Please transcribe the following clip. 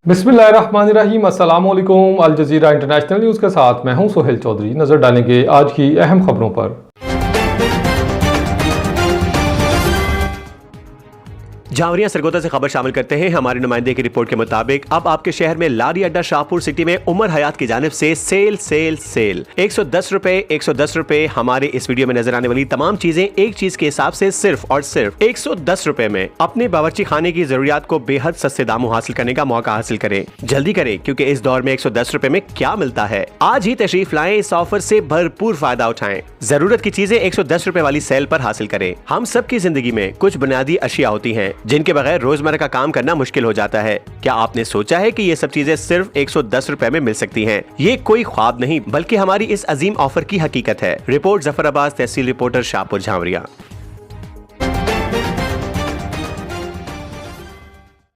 बिस्मिल्लाहिर्रहमानिर्रहीम, अस्सलामुअलैकुम। Al Jazeera international news के साथ मैं हूं सोहेल चौधरी। नज़र डालेंगे आज की अहम खबरों पर। झावरिया सरगोदा से खबर शामिल करते हैं। हमारे नुमाइंदे की रिपोर्ट के मुताबिक अब आपके शहर में लारी अड्डा शाहपुर सिटी में उमर हयात की जानिब से सेल 110 रुपए। हमारे इस वीडियो में नजर आने वाली तमाम चीजें एक चीज के हिसाब से सिर्फ और सिर्फ 110 रुपए में अपने बावर्ची खाने की जरूरियात को बेहद सस्ते दामों हासिल करने का मौका हासिल करें। जल्दी करें क्योंकि इस दौर में 110 रुपए में क्या मिलता है। आज ही तशरीफ लाएं, इस ऑफर से भरपूर फायदा उठाएं। जरूरत की चीजें 110 रुपए वाली सेल पर हासिल करें। हम सबकी जिंदगी में कुछ बुनियादी अशिया होती हैं जिनके बगैर रोजमर्रा का काम करना मुश्किल हो जाता है। क्या आपने सोचा है कि ये सब चीजें सिर्फ 110 रुपए में मिल सकती हैं? ये कोई ख्वाब नहीं बल्कि हमारी इस अजीम ऑफर की हकीकत है। रिपोर्ट जफर अब्बास, तहसील रिपोर्टर, शाहपुर झावरिया।